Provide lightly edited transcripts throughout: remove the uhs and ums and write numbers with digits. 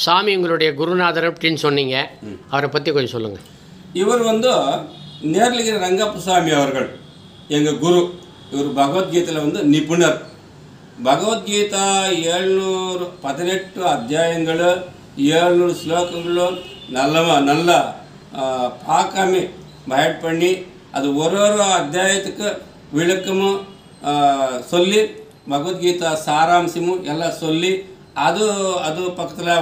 சாமி உங்களுடைய குருநாதர் அப்படின்னு சொன்னீங்க, அவரை பற்றி கொஞ்சம் சொல்லுங்கள். இவர் நேர்லிகிரி ரங்கப்ப சுவாமி அவர்கள் எங்கள் குரு. இவர் பகவத்கீதையில் நிபுணர். பகவத்கீதா 718 அத்தியாயங்கள், 700 శ్లోకங்கள் நல்லா பார்க்காம பயட் பண்ணி அது ஒரு அத்தியாயத்துக்கு விளக்கமும் சொல்லி பகவத்கீதா சாராம்சமும் எல்லாம் சொல்லி அது பக்கத்தில்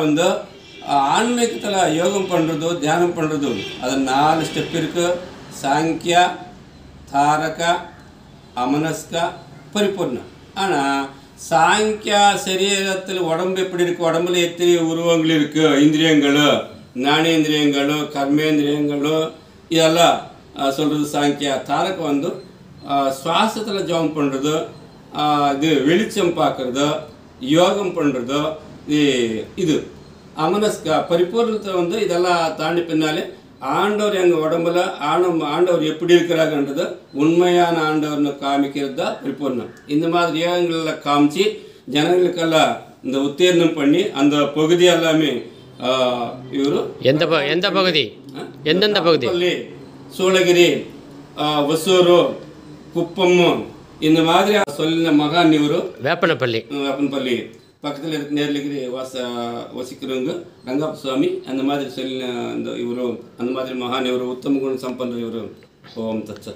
ஆன்மீகத்தில் யோகம் பண்ணுறது, தியானம் பண்ணுறது, அது 4 ஸ்டெப் இருக்குது. சாங்கியா, தாரக, அமனஸ்க, பரிபூர்ணம். ஆனால் சாங்கியா சரீரத்தில் உடம்பு எப்படி இருக்குது, உடம்புல எத்தனை உருவங்கள் இருக்குது, இந்திரியங்கள், ஞானேந்திரியங்கள், கர்மேந்திரியங்கள், இதெல்லாம் சொல்கிறது சாங்கியா. தாரக சுவாசத்தில் ஜபம் பண்ணுறது, இது வெளிச்சம் பார்க்குறது, யோகம் பண்ணுறது. இது அமனஸ்க பரிபூர்ணத்தை இதெல்லாம் தாண்டி பின்னாலே ஆண்டவர் எங்கள் உடம்புல ஆண்டவர் எப்படி இருக்கிறாங்கன்றது உண்மையான ஆண்டவர்னு காமிக்கிறது தான் பரிபூர்ணம். இந்த மாதிரி யோகங்களில் காமிச்சு ஜனங்களுக்கெல்லாம் இந்த உத்தீர்ணம் பண்ணி அந்த பகுதி எல்லாமே இவர் எந்த பகுதி, எந்தெந்த பகுதி? சூளகிரி, ஒசூரு, குப்பம், இந்த மாதிரி சொல்லின மகான் இவர். வேப்பனப்பள்ளி பக்கத்தில் இருக்க நேர்லிகிரி வசிக்கிறவங்க ரங்கப்ப சுவாமி. அந்த மாதிரி சொல்லின இவரு, அந்த மாதிரி மகான் இவர், உத்தம குண சம்பந்தம் இவர். ஓம் தச்ச.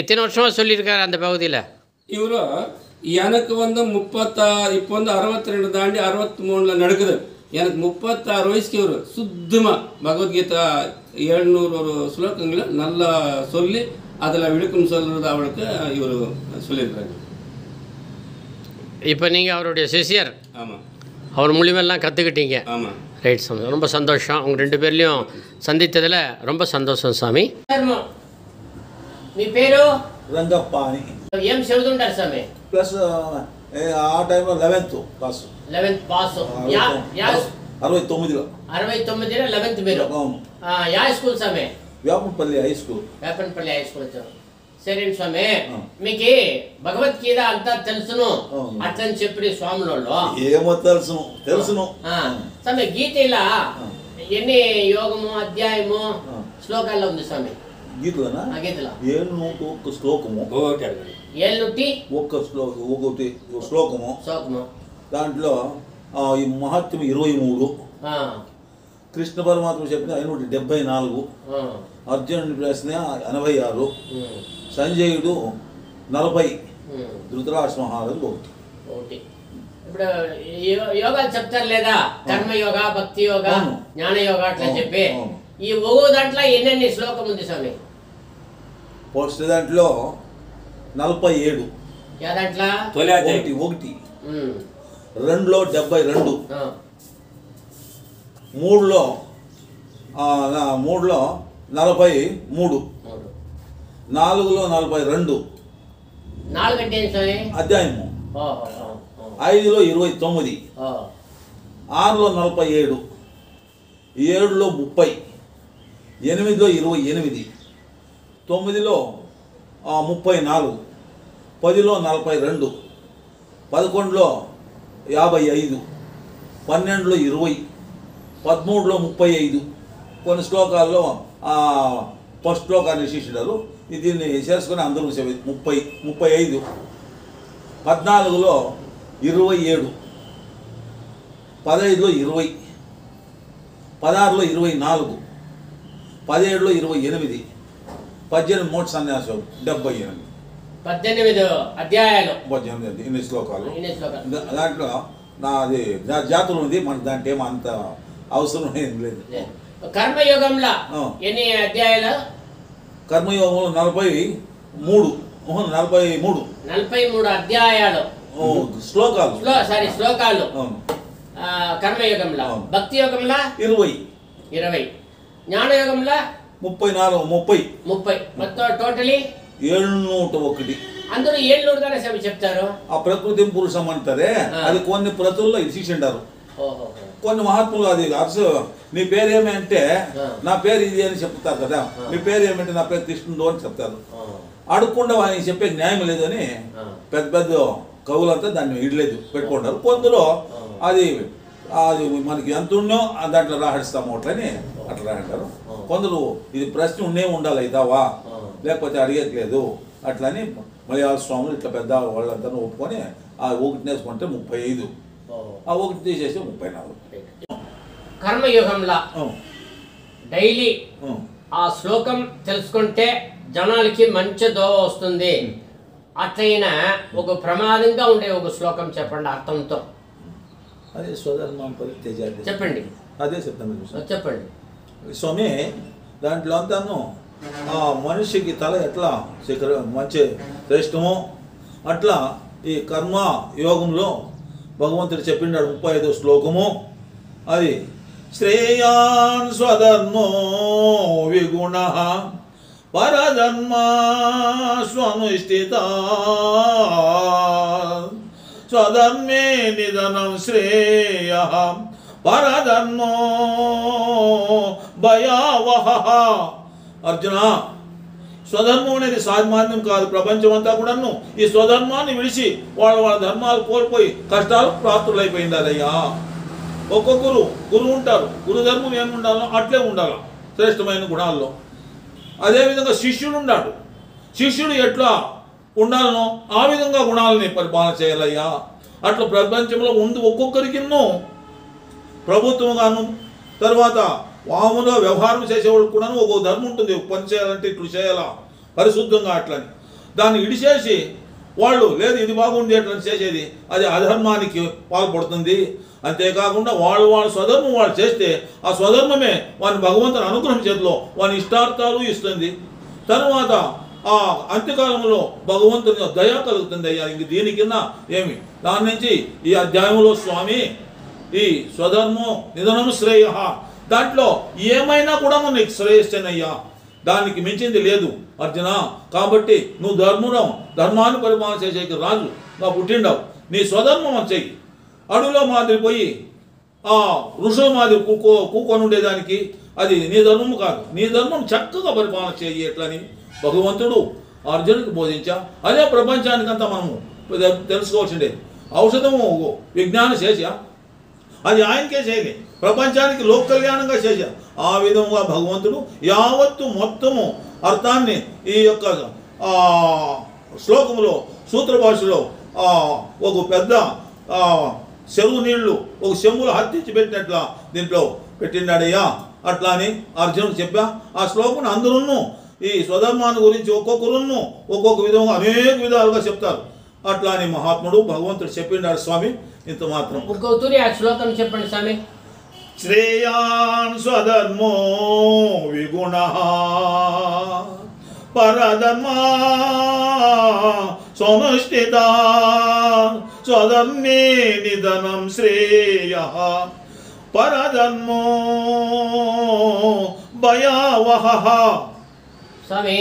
எத்தனை வருஷமாக சொல்லியிருக்காரு அந்த பகுதியில்? இவர் எனக்கு 36, இப்போ 62 தாண்டி 63 நடக்குது. எனக்கு 36 வயசுக்கு இவர் சுத்தமாக பகவத்கீதா 700 ஸ்லோகங்களை நல்லா சொல்லி அதில் விளக்கம் சொல்கிறது அவளுக்கு இவர் சொல்லியிருக்காரு. இப்போ நீங்கள் அவருடைய சிஷியர். ஆமாம். அவர் மூலியமெல்லாம் கற்றுக்கிட்டீங்க. ஆமாம். రైట్ స్వామి, ரொம்ப సంతోషం. உங்கள் 2 பேர்லையும் సந்தித்ததில் ரொம்ப సంతోషం స్వామి. మీ పేరు? రంగప్ప అని. ఏం చదువుతుంటారు స్వామి? ప్లస్ ఆ టైంలో 11th pass. 11th pass. 69లో 11th మీరు. యా స్కూల్ స్వామి? Vepanapalli high school. Vepanapalli high school వచ్చారు. సరే స్వామి, మీకు భగవద్గీత అంతా తెలుసును అట్లని చెప్పి స్వాములలో? ఏమో తెలుసును స్వామి. గీత ఇలా ఎన్ని యోగము, అధ్యాయము, శ్లోకాల్లో ఉంది స్వామి? గీతలోనా? గీతలో 701 శ్లోకము. 701 శ్లోకము. దాంట్లో ఈ మహాత్మ్యం 23, కృష్ణ పరమాత్మ చెప్పిన 574, అర్జునుడి ప్రశ్న 86, సంజయుడు 40, ధృతరాష్ట్ర మహారాజు 1. ఇప్పుడు యోగాలు చెప్తారు లేదా? కర్మయోగ, భక్తి యోగ, జ్ఞాన యోగ అట్లా చెప్పి ఈ ఒక్కో దాంట్లో ఎన్నెన్ని శ్లోకం ఉంది స్వామి? ఫస్ట్ దాంట్లో 47. యా దాంట్లో? 1, 2లో 72, 3లో 43, 4లో 42 అధ్యాయము, 5లో 29, 6లో 47, 7లో 30, 8లో 28, 9లో 34, 10లో 42, 11లో 55, 12లో 20, 13లో 35. కొన్ని శ్లోకాల్లో ఫస్ట్ శ్లోకాన్ని శిష్యుడారు, దీన్ని చేసుకుని అందరూ 35, 14లో 27, 15లో 20, 16లో 24, 17లో 28, 18 మోక్ష సన్యాసం 78. 18 అధ్యాయాలు, 18 ఇన్ని శ్లోకాలు. దాంట్లో నాది జాతులు ఉంది, మనకు దాంట్లో ఏమో అంత అవసరం ఏం లేదు. కర్మయోగంలో ఎన్ని అధ్యాయాలు? కర్మయోగంలో 43 అధ్యాయాలు, శ్లోకాలు. శ్లోకాలు కర్మయోగంలో. భక్తి యోగంలో 20, జ్ఞానయోగంలో 30. మొత్తం టోటలీ 701. అందరూ 700 చెప్తారు. ఆ ప్రకృతి పురుషం అంటారే, అది కొన్ని ప్రతుల్లో ఇచ్చిండారు. కొన్ని మహాత్ములు అది అర్సు నీ పేరేమి అంటే నా పేరు ఇది అని చెప్తారు కదా, మీ పేరు ఏమంటే నా పేరు కృష్ణుడు అని చెప్తారు. అడుక్కుండా ఆయన చెప్పే న్యాయం లేదు అని పెద్ద కవులంతా దాన్ని ఇడలేదు పెట్టుకుంటారు. కొందరు అది అది మనకి ఎంత ఉన్నో దాంట్లో రాహడిస్తాము అట్లని అట్లా రాహంటారు. కొందరు ఇది ప్రశ్న ఉండాలి అవుతావా లేకపోతే అడిగట్లేదు అట్లని మలయాళ స్వాములు ఇట్లా పెద్ద వాళ్ళంతా ఒప్పుకొని ఆ ఒకటి నేర్చుకుంటే 35, ఆ ఒకటి తీసేసి 34. కర్మయుగంలో డైలీ ఆ శ్లోకం తెలుసుకుంటే జనాలకి మంచి దోవ వస్తుంది. అట్లయినా ఒక ప్రమాదంగా ఉండే ఒక శ్లోకం చెప్పండి అర్థంతో. అదే స్వధర్మం పరిత్యజ్య చెప్పండి. అదే చెప్తాను చెప్పండి స్వామి. దాంట్లో అంతాను ఆ మనిషికి తల ఎట్లా మంచి శ్రేష్టమో అట్లా ఈ కర్మ యోగంలో భగవంతుడు చెప్పిండాడు 35వ శ్లోకము. అది శ్రేయాన్ స్వధర్మో విగుణ పరధర్మ స్వనుష్ఠిత స్వధర్మే నిధనం శ్రేయ పరధర్మో భయావహ. అర్జున, స్వధర్మం అనేది సామాన్యం కాదు. ప్రపంచం అంతా కూడాను ఈ స్వధర్మాన్ని విడిచి వాళ్ళ ధర్మాలు కోల్పోయి కష్టాలు ప్రాప్తులైపోయిందయ్యా. ఒక్కొక్కరు గురువు ఉంటారు, గురుధర్మం ఏమి ఉండాలో అట్లే ఉండాలి శ్రేష్టమైన గుణాల్లో. అదేవిధంగా శిష్యుడు ఉన్నాడు, శిష్యుడు ఎట్లా ఉండాలనో ఆ విధంగా గుణాలని పరిపాలన చేయాలయ్యా. అట్లా ప్రపంచంలో ఒక్కొక్కరికి ప్రభుత్వం గాను తర్వాత వాములో వ్యవహారం చేసేవాళ్ళు కూడా ఒక్కొక్క ధర్మం ఉంటుంది. పని చేయాలంటే ఇట్లు చేయాలా పరిశుద్ధంగా అట్లని. దాన్ని ఇడిచేసి వాళ్ళు లేదు ఇది బాగుంది అట్లా చేసేది అది అధర్మానికి పాల్పడుతుంది. అంతేకాకుండా వాళ్ళు స్వధర్మం వాళ్ళు చేస్తే ఆ స్వధర్మమే వాని భగవంతుని అనుగ్రహం చేతిలో వాని ఇష్టార్థాలు ఇస్తుంది. తర్వాత ఆ అంత్యకాలంలో భగవంతుని దయ కలుగుతుంది అయ్యా. ఇంక దీని కింద ఏమి దాని నుంచి ఈ అధ్యాయంలో స్వామి ఈ స్వధర్మం నిధనం శ్రేయ దాంట్లో ఏమైనా కూడా నీకు శ్రేయస్సేనయ్యా, దానికి మించింది లేదు అర్జున. కాబట్టి నువ్వు ధర్మాన్ని పరిపాలన చేసేకి రాజుగా పుట్టిండవు. నీ స్వధర్మం అని చెయ్యి. అడవిలో మాదిరి పోయి ఆ ఋషుల మాదిరి కూకొని ఉండేదానికి అది నీ ధర్మం కాదు. నీ ధర్మం చక్కగా పరిపాలన చేయి ఎట్లని భగవంతుడు అర్జునుడికి బోధించా. అదే ప్రపంచానికంతా మనము తెలుసుకోవాల్సిందే. ఔషధము విజ్ఞానం చేసా అది ఆయనకే చేయలే, ప్రపంచానికి లోక కళ్యాణంగా చేశా. ఆ విధంగా భగవంతుడు యావత్తు మొత్తము అర్థాన్ని ఈ యొక్క శ్లోకములో సూత్ర భాషలో ఒక పెద్ద చెరువు నీళ్లు ఒక చెంబులో హత్తించి పెట్టినట్ల దీంట్లో పెట్టినాడయ్యా. అట్లా అని అర్జునుడు చెప్పా. ఆ శ్లోకం అందరూ ఈ స్వధర్మాన్ని గురించి ఒక్కొక్కరును ఒక్కొక్క విధంగా అనేక విధాలుగా చెప్తారు. అట్లా అని మహాత్ముడు భగవంతుడు చెప్పినాడు స్వామి. ఇంత మాత్రం ఒక్కొక్కరి ఆ శ్లోకం చెప్పండి స్వామి. శ్రేయాన్ స్వధర్మో విగుణ పరధర్మా సమష్టిత స్వధర్మే నిధనం శ్రేయ పరధర్మో భయావహ. స్వామి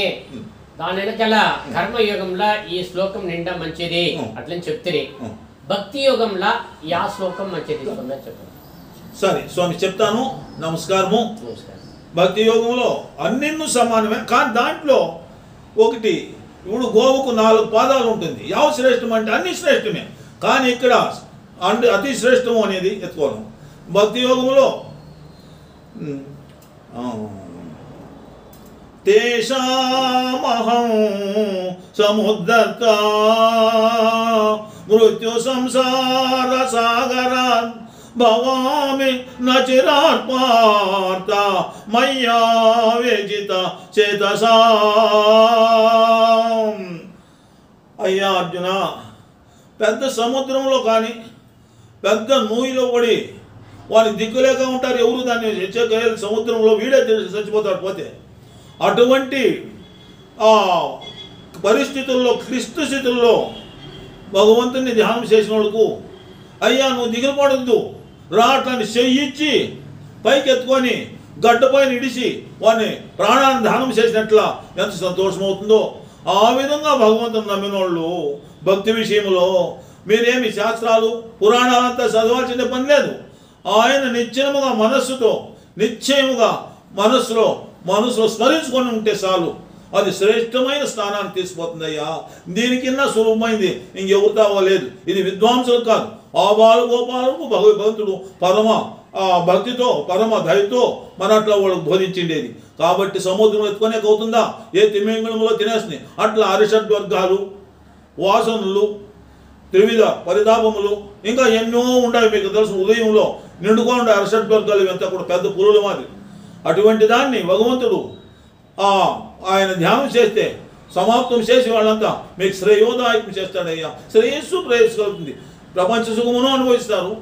దాని వెనకాల కర్మయోగంలో ఈ శ్లోకం నిండా మంచిది అట్లని చెప్తే భక్తి యోగంలో యా శ్లోకం మంచిది చెప్పండి. సరే స్వామి చెప్తాను. నమస్కారము. భక్తి యోగంలో అన్నిన్నూ సమానమే, కానీ దాంట్లో ఒకటి ఇప్పుడు గోవుకు 4 పాదాలు ఉంటుంది. యావ శ్రేష్టం అంటే అన్ని శ్రేష్టమే, కానీ ఇక్కడ అతి శ్రేష్టము అనేది ఎత్తుకోను. భక్తి యోగంలో తేషామహం సముద్ధత మృత్యు సంసార సాగరాన్ భవామి నచిరాత్ పార్థ మయ్యా వేజిత చేతసా. అయ్యా అర్జున, పెద్ద సముద్రంలో కానీ పెద్ద నూయిలో పడి వారికి దిక్కులేక ఉంటారు. ఎవరు దాన్ని సముద్రంలో వీడే చచ్చిపోతాడు పోతే. అటువంటి పరిస్థితుల్లో క్లిష్ట స్థితుల్లో భగవంతుని ధ్యానం చేసిన వాళ్ళకు అయ్యా నువ్వు దిగులు పడద్దు రా అట్లాంటి చెయ్యిచ్చి పైకి ఎత్తుకొని గడ్డపైన ఇడిచి వాడిని ప్రాణాన్ని ధ్యానం చేసినట్ల ఎంత సంతోషమవుతుందో ఆ విధంగా భగవంతుని నమ్మిన వాళ్ళు భక్తి విషయంలో మీరేమి శాస్త్రాలు పురాణాలంతా చదవాల్సిన పని లేదు. ఆయన నిశ్చయముగా మనస్సుతో నిశ్చయముగా మనసులో స్మరించుకొని ఉంటే చాలు, అది శ్రేష్టమైన స్థానాన్ని తీసుకుపోతుందయ్యా. దీనికిన్నా సులభమైంది ఇంకెవరితో లేదు. ఇది విద్వాంసులకు కాదు, ఆ బాలగోపాలకు భగవంతుడు పరమ భక్తితో పరమ దయతో మన అట్లా వాళ్ళకు బోధించిండేది. కాబట్టి సముద్రం ఎత్తుకొనే అవుతుందా, ఏ తిమింగళంలో తినేస్తున్నాయి. అట్లా అరిషడ్వర్గాలు, వాసనలు, త్రివిధ పరితాపములు ఇంకా ఎన్నో ఉండాలి. మీకు తెలుసు, ఉదయంలో నిండుకోండి అరిషడ్వర్గాలు ఇవంతా కూడా పెద్ద పురుల మాది. అటువంటి దాన్ని భగవంతుడు ఆయన ధ్యానం చేస్తే సమాప్తం చేసి వాళ్ళంతా మీకు శ్రేయోదాయకం చేస్తాడయ్యా. శ్రేయస్సు ప్రేయస్సు కలుగుతుంది. ప్రపంచ సుఖమును అనుభవిస్తారు,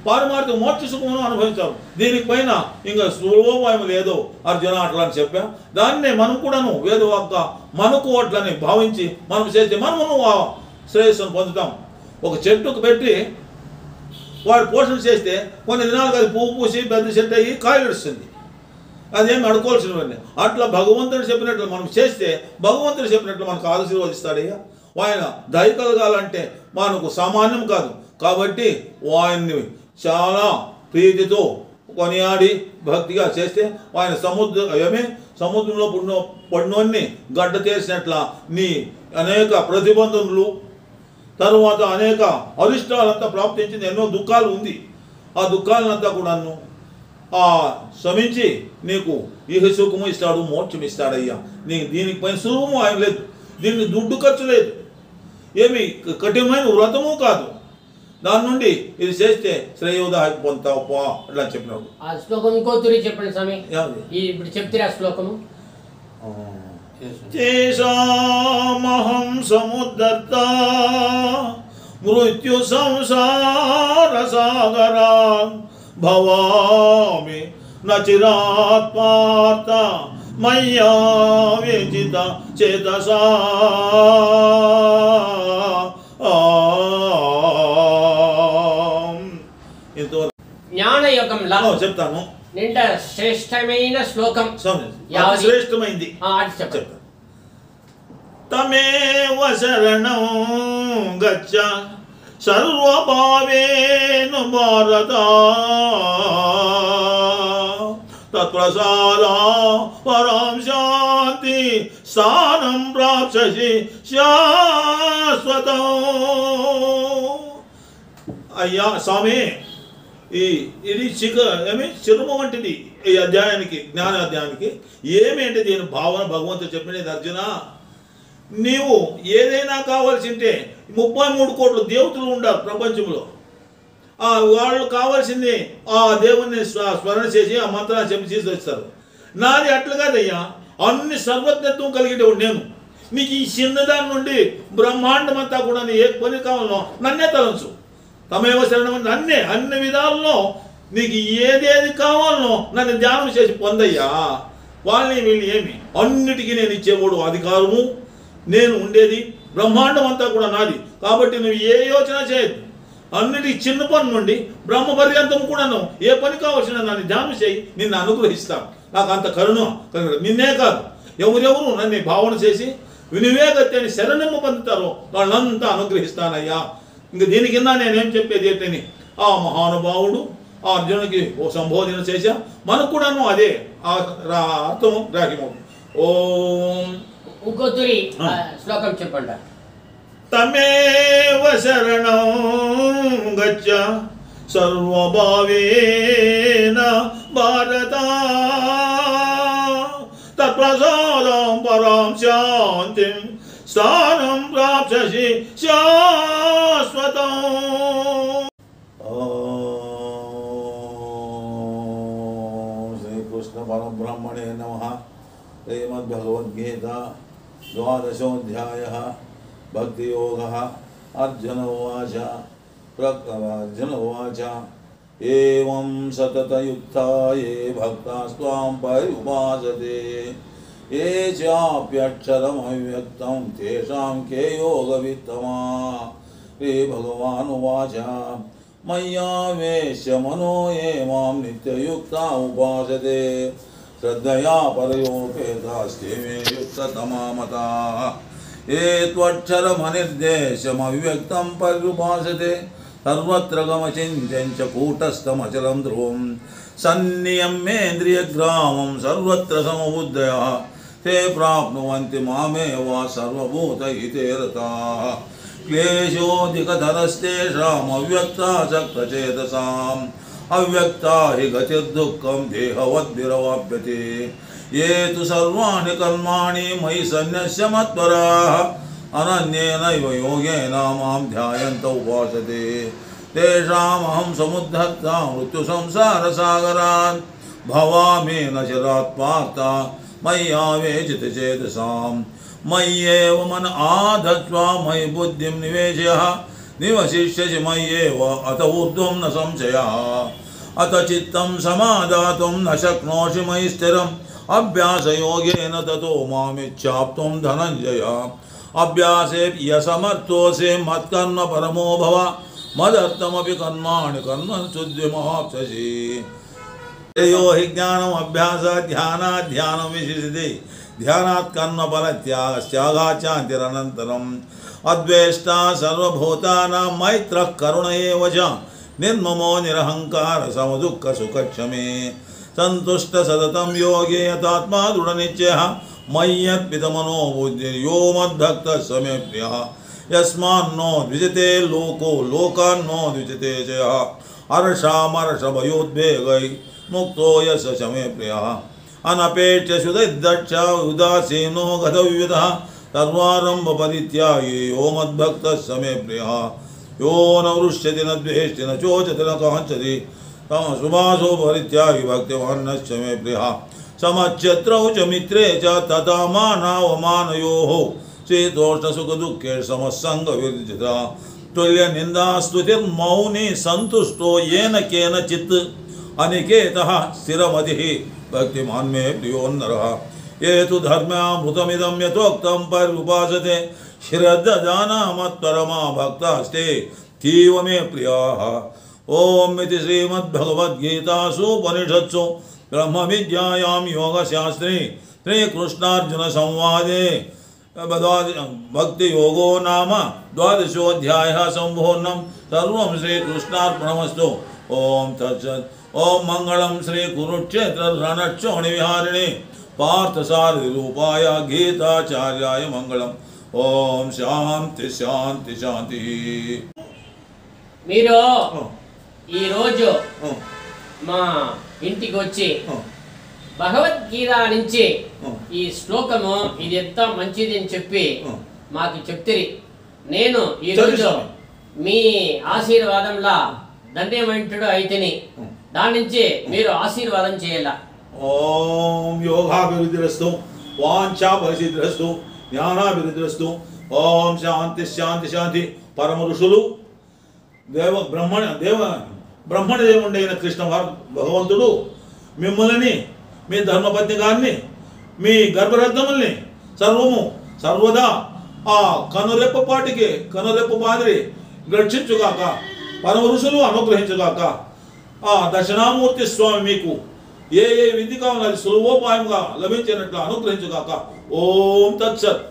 పారమార్థిక మోక్ష సుఖమును అనుభవిస్తారు. దీనికి పైన ఇంకా సులోపాయం లేదో అర్జున అట్లా అని చెప్పా. దాన్నే మనం కూడాను వేదవాక్క మనకు అట్లని భావించి మనం చేస్తే మనము ఆ శ్రేయస్సును పొందుతాం. ఒక చెట్టుకు పెట్టి వాడు పోషణ చేస్తే కొన్ని దినాలకు అది పువ్వు పూసి పెద్ద చెట్టు అయ్యి కాయలు ఇస్తుంది. అదేమి అడుకోవాల్సినవన్నీ. అట్లా భగవంతుడు చెప్పినట్లు మనం చేస్తే భగవంతుడు చెప్పినట్లు మనకు ఆశీర్వదిస్తాడయ్యా. ఆయన దయ కలగాలంటే మనకు సామాన్యం కాదు. కాబట్టి ఆయన్ని చాలా ప్రీతితో కొనియాడి భక్తిగా చేస్తే ఆయన సముద్రంలో పడినోన్ని గడ్డ చేసినట్ల నీ అనేక ప్రతిబంధనలు తరువాత అనేక అరిష్టాలంతా ప్రాప్తించింది. ఎన్నో దుఃఖాలు ఉంది. ఆ దుఃఖాలంతా కూడాను శ్రమించి నీకు ఇహ సుఖము ఇస్తాడు, మోక్షం ఇస్తాడయ్యా. దీనికి పైన సులభము ఆయన లేదు, దీనికి దుడ్డు ఖర్చు లేదు, ఏమి కఠినమైన వ్రతము కాదు. దాని నుండి ఇది చేస్తే శ్రేయోదాయకు పొందుతావు పో అట్లా చెప్పినాడు. ఆ శ్లోకం ఇంకో తూరి చెప్పండి స్వామి. ఇప్పుడు చెప్తే ఆ శ్లోకము తేషామహం సముద్ధర్త మృత్యు సంసార సాగరా భవామి నచిరాత్ పార్థ మయ్యా వ్యజిత చేతసా. జ్ఞానయోగంలో చెప్తాను. నిండా శ్రేష్టమైన శ్లోకం శ్రేష్టమైంది చెప్తాను. తమేవ శరణం గచ్చ సర్వభావేన భారత తత్ప్రసాదా పరాం శాంతి స్థానం ప్రాప్స్యసి శాశ్వతం. అయ్యా స్వామి, ఇది చిరుము వంటిది ఈ అధ్యాయానికి, జ్ఞాన అధ్యాయానికి. ఏమేంటి దీని భావన భగవంతుడు చెప్పినది. అర్జున, నీవు ఏదైనా కావాల్సి ఉంటే 33 కోట్ల దేవతలు ఉండారు ప్రపంచంలో. వాళ్ళు కావాల్సింది ఆ దేవుణ్ణి స్మరణ చేసి ఆ మంత్రాన్ని చెప్పి తీసుకొస్తారు. నాది అట్లా కాదయ్యా, అన్ని సర్వజ్ఞత్వం కలిగేవాడు నేను. నీకు ఈ చిన్నదాని నుండి బ్రహ్మాండం అంతా కూడా ఏ పని కావాలనో నన్నే తలంచు. తమేవ శరణం నన్నే అన్ని విధాలలో నీకు ఏదేది కావాలనో నన్ను ధ్యానం చేసి పొందయ్యా. వాళ్ళని వీళ్ళు ఏమి అన్నిటికీ నేను ఇచ్చేవాడు అధికారము, నేను ఉండేది బ్రహ్మాండం అంతా కూడా నాది. కాబట్టి నువ్వు ఏ యోచన చేయదు. అన్నిటికీ చిన్న పని నుండి బ్రహ్మ పర్యంతం కూడాను ఏ పని కావాల్సిన నన్ను ధ్యానం చేయి, నిన్ను అనుగ్రహిస్తాను. నాకు అంత కరుణ నిన్నే కాదు, ఎవరెవరు నన్ను భావన చేసి వినివేగత్యాన్ని శరణము పొందుతారో వాళ్ళంతా అనుగ్రహిస్తానయ్యా. ఇంక దీని కింద నేనేం చెప్పేది ఏంటని ఆ మహానుభావుడు ఆ అర్జునుడికి ఓ సంబోధన చేశా. మనకు కూడాను అదే అర్థము గ్రాహ్యము. ఓం ఇంకోతురి శ్లోకం చెప్పండి. తమేవ శరణం గచ్చ సర్వభావేన భారత తత్ప్రసాదం పరాం శాంతిం స్థానం ప్రాప్స్యసి శాశ్వతం. శ్రీకృష్ణ పరబ్రహ్మణే నమః. శ్రీమద్భగవద్గీత ద్వాదశోऽధ్యాయः భక్తియోగः. అర్జున ఉవాచ ఏవం సతతయుక్తా ఏ భక్తాస్త్వాం పర్యుపాసతే ఏ చాప్యక్షరమవ్యక్తం తేషాం కే యోగవిత్తమా. శ్రీభగవానువాచ మయ్యావేశ్య మనో ఏ మాం నిత్యయుక్తా ఉపాసతే శ్రద్ధయా పరయోపేతాస్తే మే యుక్తతమా మతాః. ఏ త్వక్షరమనిర్దేశమవ్యక్తం పర్యుపాసతే సర్వత్ర గమచింత్యం చ కూటస్థమచలం ధ్రువం సన్నియమ్యేంద్రియగ్రామం సర్వత్ర సమబుద్ధయః తే ప్రాప్నువంతి మామేవ సర్వభూతహితే రతాః. क्लेशोऽधिकतरस्तेषाम् अव्यक्तासक्तचेतसाम् अव्यक्ता हि गतिर्दुःखं देहवद्भिरवाप्यते ये तु सर्वाणि कर्माणि मयि सन्न्यस्य मत्पराः अनन्येनैव योगेन मां ध्यायन्त उपासते तेषामहं समुद्धर्ता मृत्युसंसारसागरात् भवामि न चिरात् पार्था मय्यावेचितचेतसां मय्येव मन आधत्स्वा मयि बुद्धिं निवेशयः निवसिष्यसि मय्येव अत ऊर्ध्वं न संशयः अत चित्तं समादातुं न शक्नोषि मयि स्थिरम् अभ्यासयोगेन ततो मामिच्छाप्तुं धनञ्जय अभ्यासे यसमर्थोऽसि मत्कर्म परमो भव मदर्थमपि कर्माणि कर्मन् शुद्धिमवाप्स्यसि यो हि ज्ञानम् अभ्यासात् ध्यानात् ध्यानं विशिष्यते ध्यानात् कर्मफलत्यागाच्चान्तिरनन्तरम् अद्वेष्टा सर्वभूतानां मैत्रः करुण एव च निर्ममो निरहङ्कार समदुःखसुखक्षमे संतुष्ट सततं योगे यतात्मा दृढनिश्चयः मय्यर्पितमनो बुद्धिर्यो मद्भक्तः स मे प्रियः यस्मान्नो द्विजते लोको लोकान्नो द्विजते च यः हर्षामर्षभयोद्वेगैः मुक्तो यः स मे प्रियः अनपेक्ष्य सुदर्दक्ष उदासीनो गतविविधः सर्वारम्भपरित्यागी यो मद्भक्तः स मे प्रियः यो न वृष्यति न द्वेष्टि न चोचति न काञ्चति सुभासो परित्यागी भक्तिमान्नश्च मे प्रियः समच्छत्रौ च मित्रे च तथा मानावमानयोः शीतोष्णसुखदुःखे समस्सङ्गविर्जितः तुल्यनिन्दास्तुतिर्मौनी सन्तुष्टो येन केनचित् अनिकेतः स्थिरमतिः भक्तिमान् मे प्रियो नरः ये तु धर्मामृतमिदं यथोक्तं पर्युपासते श्रद्धदाना मत्परमा भक्तास्ते तीव मे प्रियाः ओम इति श्रीमद्भगवद्गीतासूपनिषत्सु ब्रह्मविद्यायां योगशास्त्रे श्रीकृष्णार्जुनसंवादे भक्तियोगो नाम द्वादशोऽध्यायः सम्पूर्णं सर्वं श्रीकृष्णार्पणमस्तु ओम तत्सत् ओम मंगलं श्रीकुरुक्षेत्ररणक्षोणिविहारिणे पार्थसारथिरूपाय गीताचार्याय मंगलम् ओम शांति शांति शांति మీరు ఈ రోజు మా ఇంటికి వచ్చి భగవద్గీత నుంచి ఈ శ్లోకము ఇది ఎంత మంచిది అని చెప్పి మాకు చెప్తిరి. నేను ఈ రోజు మీ ఆశీర్వాదంలా ధన్యవంతుడు అయితేని దాని నుంచి మీరు ఆశీర్వాదం చేయాల. ఓం యోగాభివృద్ధిరస్తు వాంఛాఫలసిద్ధిరస్తు జ్ఞానాభివృద్ధిరస్తు. ఓం శాంతి శాంతి శాంతి. పరమ ఋషులు బ్రహ్మణదేవుడైన కృష్ణ భగవంతుడు మిమ్మల్ని మీ ధర్మపత్ని గారిని మీ గర్భరత్నముల్ని సర్వము సర్వదా ఆ కనురెప్పపాటికి కనురెప్ప మాదిరి రక్షించుగాక. పరమ ఋషులు అనుగ్రహించుగాక. ఆ దక్షిణామూర్తి స్వామి మీకు ఏ విధి కావాలి సులభోపాయంగా లభించినట్లు అనుగ్రహించుగాక. ఓం తత్సత్.